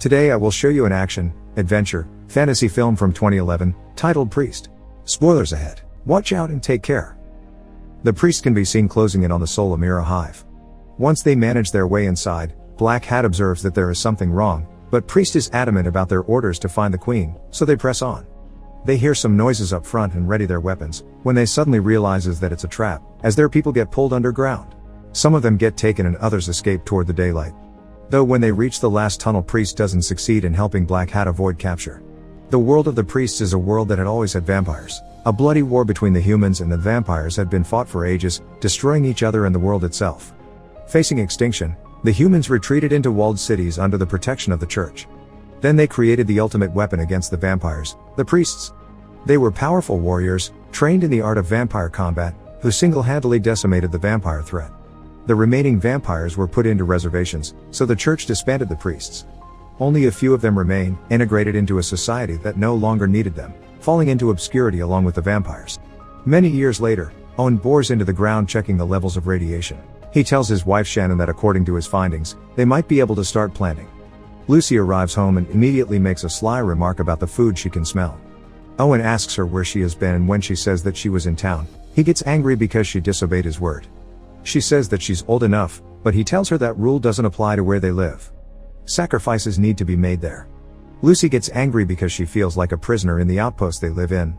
Today I will show you an action, adventure, fantasy film from 2011, titled Priest. Spoilers ahead. Watch out and take care. The priest can be seen closing in on the Soul Amira hive. Once they manage their way inside, Black Hat observes that there is something wrong, but Priest is adamant about their orders to find the queen, so they press on. They hear some noises up front and ready their weapons, when they suddenly realizes that it's a trap, as their people get pulled underground. Some of them get taken and others escape toward the daylight. Though when they reach the last tunnel, Priest doesn't succeed in helping Black Hat avoid capture. The world of the priests is a world that had always had vampires. A bloody war between the humans and the vampires had been fought for ages, destroying each other and the world itself. Facing extinction, the humans retreated into walled cities under the protection of the church. Then they created the ultimate weapon against the vampires, the priests. They were powerful warriors, trained in the art of vampire combat, who single-handedly decimated the vampire threat. The remaining vampires were put into reservations, so the church disbanded the priests. Only a few of them remain, integrated into a society that no longer needed them, falling into obscurity along with the vampires. Many years later, Owen bores into the ground checking the levels of radiation. He tells his wife Shannon that according to his findings, they might be able to start planting. Lucy arrives home and immediately makes a sly remark about the food she can smell. Owen asks her where she has been, and when she says that she was in town, he gets angry because she disobeyed his word. She says that she's old enough, but he tells her that rule doesn't apply to where they live. Sacrifices need to be made there. Lucy gets angry because she feels like a prisoner in the outpost they live in.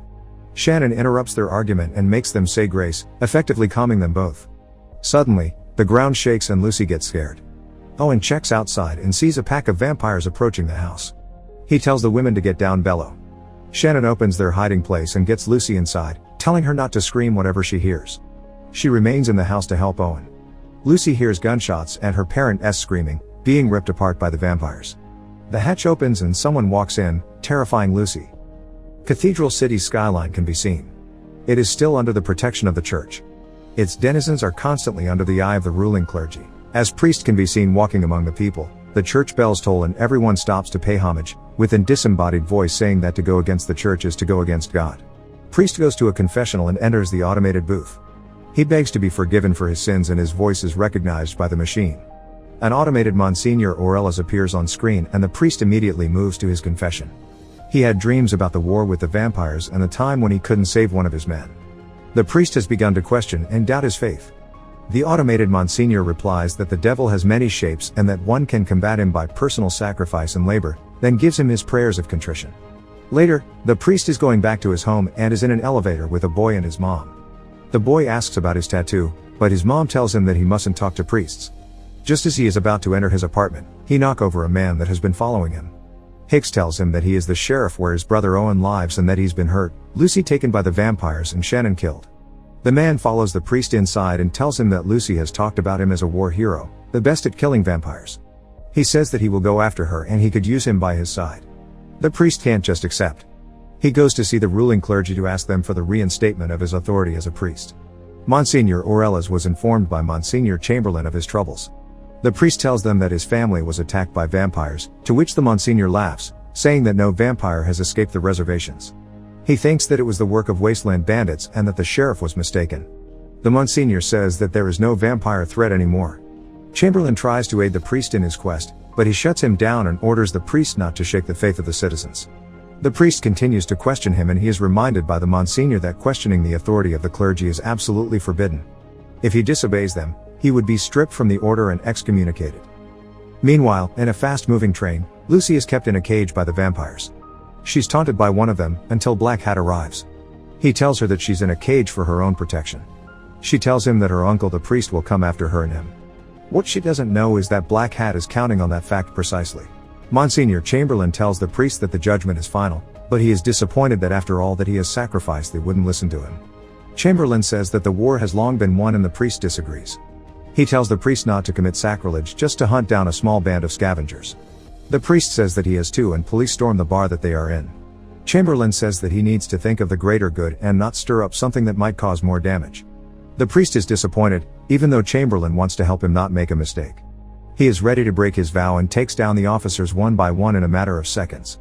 Shannon interrupts their argument and makes them say grace, effectively calming them both. Suddenly, the ground shakes and Lucy gets scared. Owen checks outside and sees a pack of vampires approaching the house. He tells the women to get down below. Shannon opens their hiding place and gets Lucy inside, telling her not to scream whatever she hears. She remains in the house to help Owen. Lucy hears gunshots and her parent screaming, being ripped apart by the vampires. The hatch opens and someone walks in, terrifying Lucy. Cathedral City's skyline can be seen. It is still under the protection of the church. Its denizens are constantly under the eye of the ruling clergy. As Priest can be seen walking among the people, the church bells toll and everyone stops to pay homage, with a disembodied voice saying that to go against the church is to go against God. Priest goes to a confessional and enters the automated booth. He begs to be forgiven for his sins and his voice is recognized by the machine. An automated Monsignor Aurelis appears on screen and the priest immediately moves to his confession. He had dreams about the war with the vampires and the time when he couldn't save one of his men. The priest has begun to question and doubt his faith. The automated Monsignor replies that the devil has many shapes and that one can combat him by personal sacrifice and labor, then gives him his prayers of contrition. Later, the priest is going back to his home and is in an elevator with a boy and his mom. The boy asks about his tattoo, but his mom tells him that he mustn't talk to priests. Just as he is about to enter his apartment, he knocks over a man that has been following him. Hicks tells him that he is the sheriff where his brother Owen lives and that he's been hurt, Lucy taken by the vampires and Shannon killed. The man follows the priest inside and tells him that Lucy has talked about him as a war hero, the best at killing vampires. He says that he will go after her and he could use him by his side. The priest can't just accept. He goes to see the ruling clergy to ask them for the reinstatement of his authority as a priest. Monsignor Aurelis was informed by Monsignor Chamberlain of his troubles. The priest tells them that his family was attacked by vampires, to which the Monsignor laughs, saying that no vampire has escaped the reservations. He thinks that it was the work of wasteland bandits and that the sheriff was mistaken. The Monsignor says that there is no vampire threat anymore. Chamberlain tries to aid the priest in his quest, but he shuts him down and orders the priest not to shake the faith of the citizens. The priest continues to question him and he is reminded by the Monsignor that questioning the authority of the clergy is absolutely forbidden. If he disobeys them, he would be stripped from the order and excommunicated. Meanwhile, in a fast-moving train, Lucy is kept in a cage by the vampires. She's taunted by one of them, until Black Hat arrives. He tells her that she's in a cage for her own protection. She tells him that her uncle the priest will come after her and him. What she doesn't know is that Black Hat is counting on that fact precisely. Monsignor Chamberlain tells the priest that the judgment is final, but he is disappointed that after all that he has sacrificed they wouldn't listen to him. Chamberlain says that the war has long been won and the priest disagrees. He tells the priest not to commit sacrilege, just to hunt down a small band of scavengers. The priest says that he has too and police storm the bar that they are in. Chamberlain says that he needs to think of the greater good and not stir up something that might cause more damage. The priest is disappointed, even though Chamberlain wants to help him not make a mistake. He is ready to break his vow and takes down the officers one by one in a matter of seconds.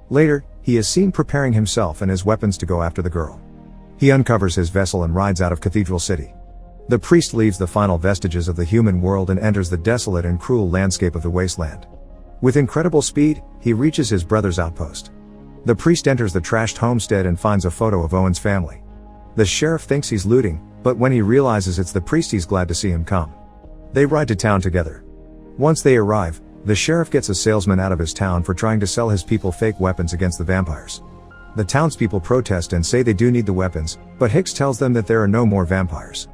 Later, he is seen preparing himself and his weapons to go after the girl. He uncovers his vessel and rides out of Cathedral City. The priest leaves the final vestiges of the human world and enters the desolate and cruel landscape of the wasteland. With incredible speed, he reaches his brother's outpost. The priest enters the trashed homestead and finds a photo of Owen's family. The sheriff thinks he's looting, but when he realizes it's the priest, he's glad to see him come. They ride to town together. Once they arrive, the sheriff gets a salesman out of his town for trying to sell his people fake weapons against the vampires. The townspeople protest and say they do need the weapons, but Hicks tells them that there are no more vampires.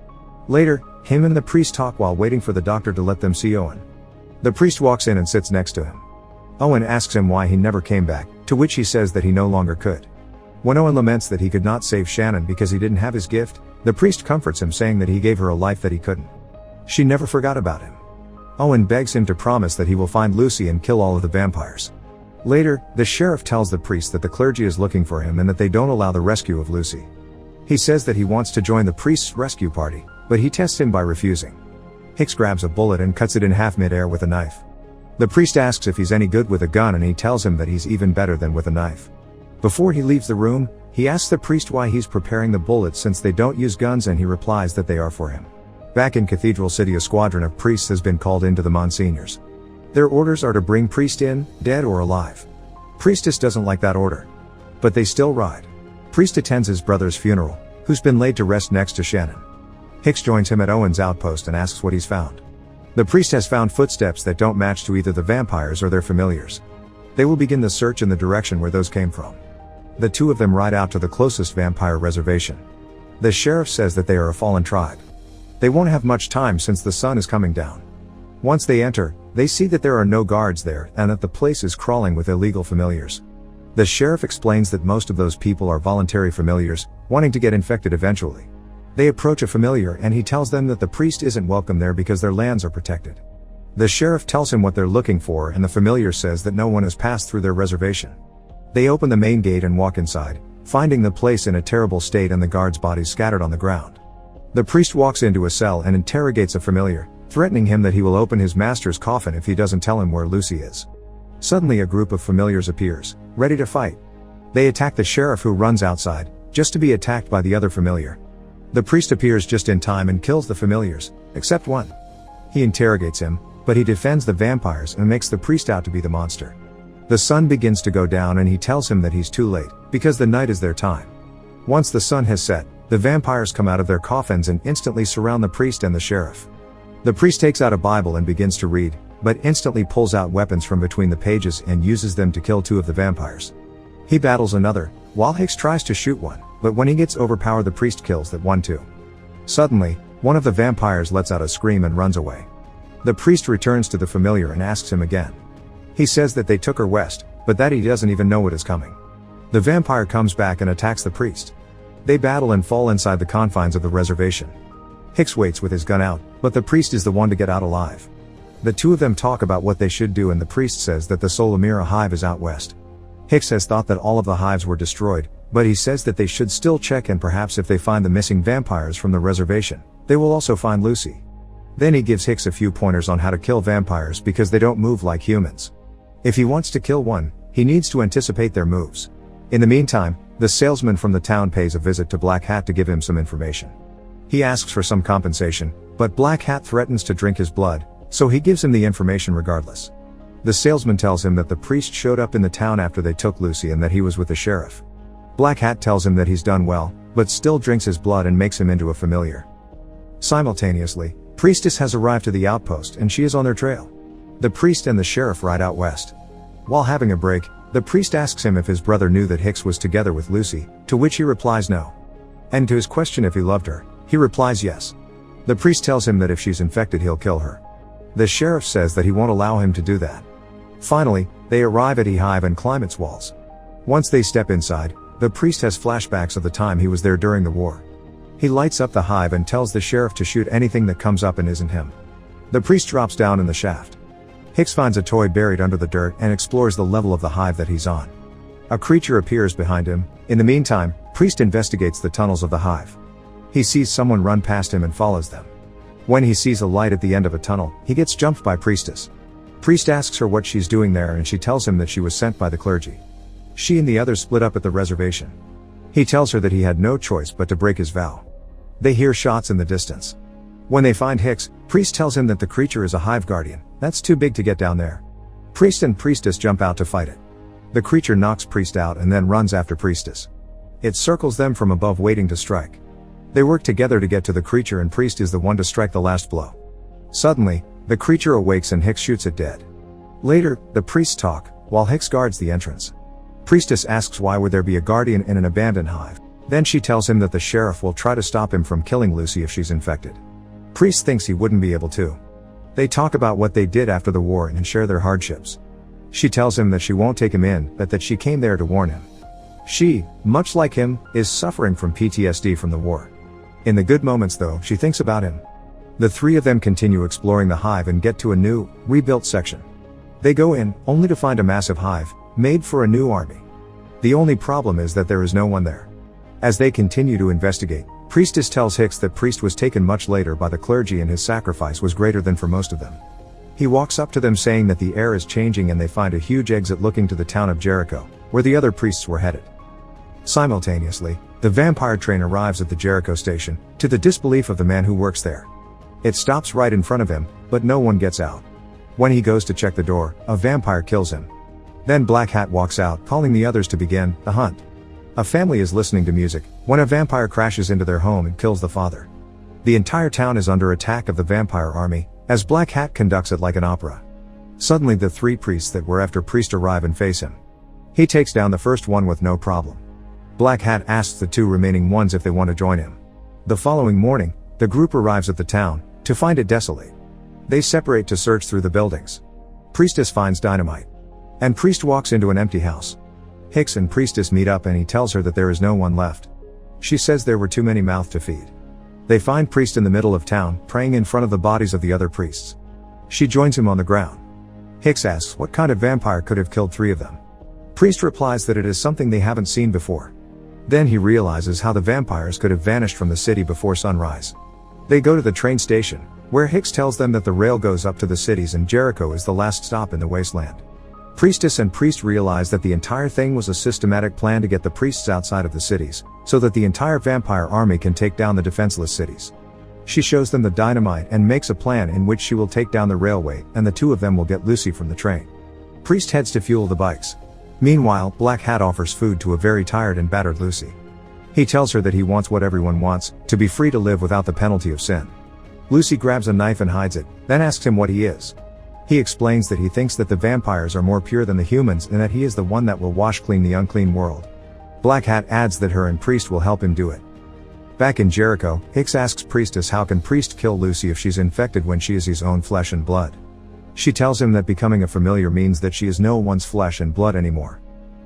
Later, him and the priest talk while waiting for the doctor to let them see Owen. The priest walks in and sits next to him. Owen asks him why he never came back, to which he says that he no longer could. When Owen laments that he could not save Shannon because he didn't have his gift, the priest comforts him, saying that he gave her a life that he couldn't. She never forgot about him. Owen begs him to promise that he will find Lucy and kill all of the vampires. Later, the sheriff tells the priest that the clergy is looking for him and that they don't allow the rescue of Lucy. He says that he wants to join the priest's rescue party, but he tests him by refusing. Hicks grabs a bullet and cuts it in half mid-air with a knife. The priest asks if he's any good with a gun, and he tells him that he's even better than with a knife. Before he leaves the room, he asks the priest why he's preparing the bullets since they don't use guns, and he replies that they are for him. Back in Cathedral City, a squadron of priests has been called into the Monsignors. Their orders are to bring priest in, dead or alive. Priestess doesn't like that order. But they still ride. Priest attends his brother's funeral, who's been laid to rest next to Shannon. Hicks joins him at Owen's outpost and asks what he's found. The priest has found footsteps that don't match to either the vampires or their familiars. They will begin the search in the direction where those came from. The two of them ride out to the closest vampire reservation. The sheriff says that they are a fallen tribe. They won't have much time since the sun is coming down. Once they enter, they see that there are no guards there and that the place is crawling with illegal familiars. The sheriff explains that most of those people are voluntary familiars, wanting to get infected eventually. They approach a familiar and he tells them that the priest isn't welcome there because their lands are protected. The sheriff tells him what they're looking for, and the familiar says that no one has passed through their reservation. They open the main gate and walk inside, finding the place in a terrible state and the guards' bodies scattered on the ground. The priest walks into a cell and interrogates a familiar, threatening him that he will open his master's coffin if he doesn't tell him where Lucy is. Suddenly a group of familiars appears, ready to fight. They attack the sheriff, who runs outside, just to be attacked by the other familiar. The priest appears just in time and kills the familiars, except one. He interrogates him, but he defends the vampires and makes the priest out to be the monster. The sun begins to go down and he tells him that he's too late, because the night is their time. Once the sun has set, the vampires come out of their coffins and instantly surround the priest and the sheriff. The priest takes out a Bible and begins to read, but instantly pulls out weapons from between the pages and uses them to kill two of the vampires. He battles another, while Hicks tries to shoot one, but when he gets overpowered, the priest kills that one too. Suddenly, one of the vampires lets out a scream and runs away. The priest returns to the familiar and asks him again. He says that they took her west, but that he doesn't even know what is coming. The vampire comes back and attacks the priest. They battle and fall inside the confines of the reservation. Hicks waits with his gun out, but the priest is the one to get out alive. The two of them talk about what they should do, and the priest says that the Solomira hive is out west. Hicks has thought that all of the hives were destroyed, but he says that they should still check, and perhaps if they find the missing vampires from the reservation, they will also find Lucy. Then he gives Hicks a few pointers on how to kill vampires because they don't move like humans. If he wants to kill one, he needs to anticipate their moves. In the meantime, the salesman from the town pays a visit to Black Hat to give him some information. He asks for some compensation, but Black Hat threatens to drink his blood, so he gives him the information regardless. The salesman tells him that the priest showed up in the town after they took Lucy and that he was with the sheriff. Black Hat tells him that he's done well, but still drinks his blood and makes him into a familiar. Simultaneously, Priestess has arrived to the outpost and she is on their trail. The priest and the sheriff ride out west. While having a break, the priest asks him if his brother knew that Hicks was together with Lucy, to which he replies no. And to his question if he loved her, he replies yes. The priest tells him that if she's infected he'll kill her. The sheriff says that he won't allow him to do that. Finally, they arrive at a hive and climb its walls. Once they step inside, the priest has flashbacks of the time he was there during the war. He lights up the hive and tells the sheriff to shoot anything that comes up and isn't him. The priest drops down in the shaft. Hicks finds a toy buried under the dirt and explores the level of the hive that he's on. A creature appears behind him. In the meantime, Priest investigates the tunnels of the hive. He sees someone run past him and follows them. When he sees a light at the end of a tunnel, he gets jumped by Priestess. Priest asks her what she's doing there and she tells him that she was sent by the clergy. She and the others split up at the reservation. He tells her that he had no choice but to break his vow. They hear shots in the distance. When they find Hicks, Priest tells him that the creature is a hive guardian, that's too big to get down there. Priest and priestess jump out to fight it. The creature knocks priest out and then runs after priestess. It circles them from above waiting to strike. They work together to get to the creature and priest is the one to strike the last blow. Suddenly, the creature awakes and Hicks shoots it dead. Later, the priests talk, while Hicks guards the entrance. Priestess asks why would there be a guardian in an abandoned hive. Then she tells him that the sheriff will try to stop him from killing Lucy if she's infected. Priest thinks he wouldn't be able to. They talk about what they did after the war and share their hardships. She tells him that she won't take him in, but that she came there to warn him. She, much like him, is suffering from PTSD from the war. In the good moments though, she thinks about him. The three of them continue exploring the hive and get to a new, rebuilt section. They go in, only to find a massive hive, made for a new army. The only problem is that there is no one there. As they continue to investigate, Priestess tells Hicks that Priest was taken much later by the clergy and his sacrifice was greater than for most of them. He walks up to them saying that the air is changing and they find a huge exit looking to the town of Jericho, where the other priests were headed. Simultaneously, the vampire train arrives at the Jericho station, to the disbelief of the man who works there. It stops right in front of him, but no one gets out. When he goes to check the door, a vampire kills him. Then Black Hat walks out, calling the others to begin the hunt. A family is listening to music, when a vampire crashes into their home and kills the father. The entire town is under attack of the vampire army, as Black Hat conducts it like an opera. Suddenly the three priests that were after Priest arrive and face him. He takes down the first one with no problem. Black Hat asks the two remaining ones if they want to join him. The following morning, the group arrives at the town, to find it desolate. They separate to search through the buildings. Priestess finds dynamite. And Priest walks into an empty house. Hicks and Priestess meet up and he tells her that there is no one left. She says there were too many mouths to feed. They find Priest in the middle of town, praying in front of the bodies of the other priests. She joins him on the ground. Hicks asks what kind of vampire could have killed three of them. Priest replies that it is something they haven't seen before. Then he realizes how the vampires could have vanished from the city before sunrise. They go to the train station, where Hicks tells them that the rail goes up to the cities and Jericho is the last stop in the wasteland. Priestess and Priest realize that the entire thing was a systematic plan to get the priests outside of the cities, so that the entire vampire army can take down the defenseless cities. She shows them the dynamite and makes a plan in which she will take down the railway and the two of them will get Lucy from the train. Priest heads to fuel the bikes. Meanwhile, Black Hat offers food to a very tired and battered Lucy. He tells her that he wants what everyone wants, to be free to live without the penalty of sin. Lucy grabs a knife and hides it, then asks him what he is. He explains that he thinks that the vampires are more pure than the humans and that he is the one that will wash clean the unclean world. Black Hat adds that her and Priest will help him do it. Back in Jericho, Hicks asks Priestess how can Priest kill Lucy if she's infected when she is his own flesh and blood. She tells him that becoming a familiar means that she is no one's flesh and blood anymore.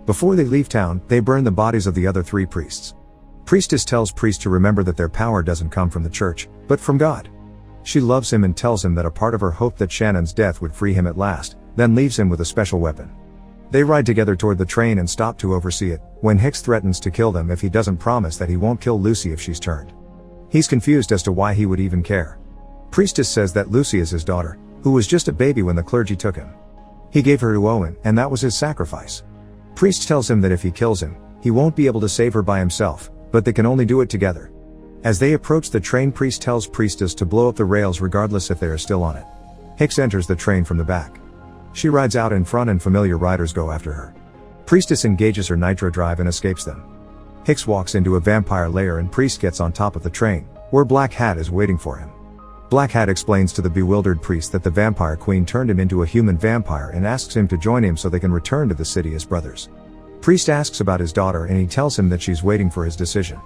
Before they leave town, they burn the bodies of the other three priests. Priestess tells Priest to remember that their power doesn't come from the church, but from God. She loves him and tells him that a part of her hoped that Shannon's death would free him at last, then leaves him with a special weapon. They ride together toward the train and stop to oversee it, when Hicks threatens to kill them if he doesn't promise that he won't kill Lucy if she's turned. He's confused as to why he would even care. Priestess says that Lucy is his daughter, who was just a baby when the clergy took him. He gave her to Owen, and that was his sacrifice. Priest tells him that if he kills him, he won't be able to save her by himself, but they can only do it together. As they approach the train, Priest tells Priestess to blow up the rails regardless if they are still on it. Hicks enters the train from the back. She rides out in front and familiar riders go after her. Priestess engages her nitro drive and escapes them. Hicks walks into a vampire lair and Priest gets on top of the train, where Black Hat is waiting for him. Black Hat explains to the bewildered Priest that the vampire queen turned him into a human vampire and asks him to join him so they can return to the city as brothers. Priest asks about his daughter and he tells him that she's waiting for his decision.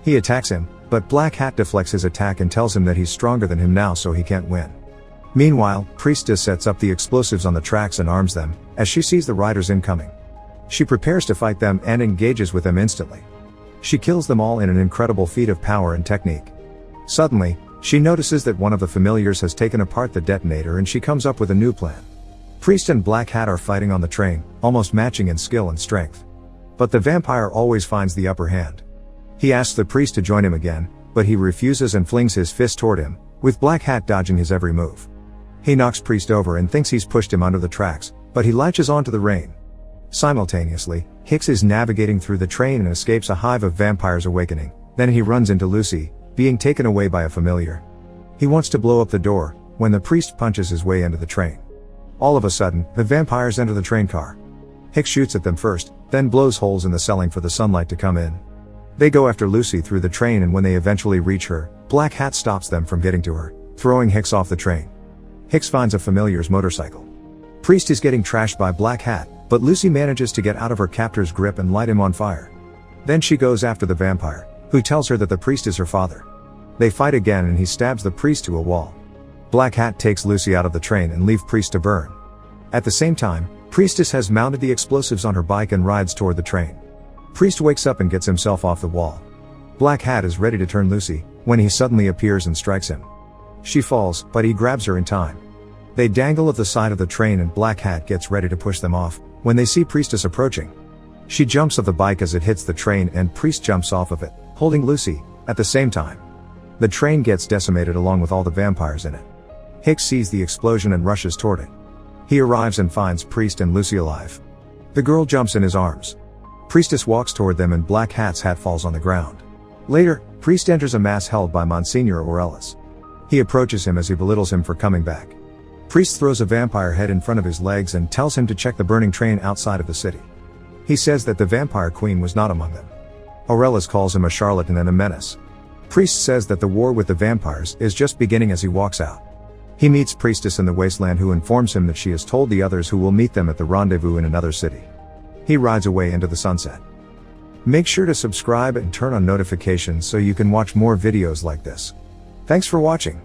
He attacks him, but Black Hat deflects his attack and tells him that he's stronger than him now so he can't win. Meanwhile, Priestess sets up the explosives on the tracks and arms them, as she sees the riders incoming. She prepares to fight them and engages with them instantly. She kills them all in an incredible feat of power and technique. Suddenly, she notices that one of the familiars has taken apart the detonator and she comes up with a new plan. Priest and Black Hat are fighting on the train, almost matching in skill and strength. But the vampire always finds the upper hand. He asks the priest to join him again, but he refuses and flings his fist toward him, with Black Hat dodging his every move. He knocks Priest over and thinks he's pushed him under the tracks, but he latches onto the rein. Simultaneously, Hicks is navigating through the train and escapes a hive of vampires awakening. Then he runs into Lucy, being taken away by a familiar. He wants to blow up the door, when the priest punches his way into the train. All of a sudden, the vampires enter the train car. Hicks shoots at them first, then blows holes in the ceiling for the sunlight to come in. They go after Lucy through the train, and when they eventually reach her, Black Hat stops them from getting to her, throwing Hicks off the train. Hicks finds a familiar's motorcycle. Priest is getting trashed by Black Hat, but Lucy manages to get out of her captor's grip and light him on fire. Then she goes after the vampire, who tells her that the priest is her father. They fight again and he stabs the priest to a wall. Black Hat takes Lucy out of the train and leaves Priest to burn. At the same time, Priestess has mounted the explosives on her bike and rides toward the train. Priest wakes up and gets himself off the wall. Black Hat is ready to turn Lucy, when he suddenly appears and strikes him. She falls, but he grabs her in time. They dangle at the side of the train and Black Hat gets ready to push them off, when they see Priestess approaching. She jumps off the bike as it hits the train and Priest jumps off of it, holding Lucy, at the same time. The train gets decimated along with all the vampires in it. Hicks sees the explosion and rushes toward it. He arrives and finds Priest and Lucy alive. The girl jumps in his arms. Priestess walks toward them and Black Hat's hat falls on the ground. Later, Priest enters a mass held by Monsignor Aurelius. He approaches him as he belittles him for coming back. Priest throws a vampire head in front of his legs and tells him to check the burning train outside of the city. He says that the vampire queen was not among them. Aurelius calls him a charlatan and a menace. Priest says that the war with the vampires is just beginning as he walks out. He meets Priestess in the wasteland, who informs him that she has told the others who will meet them at the rendezvous in another city. He rides away into the sunset. Make sure to subscribe and turn on notifications so you can watch more videos like this. Thanks for watching.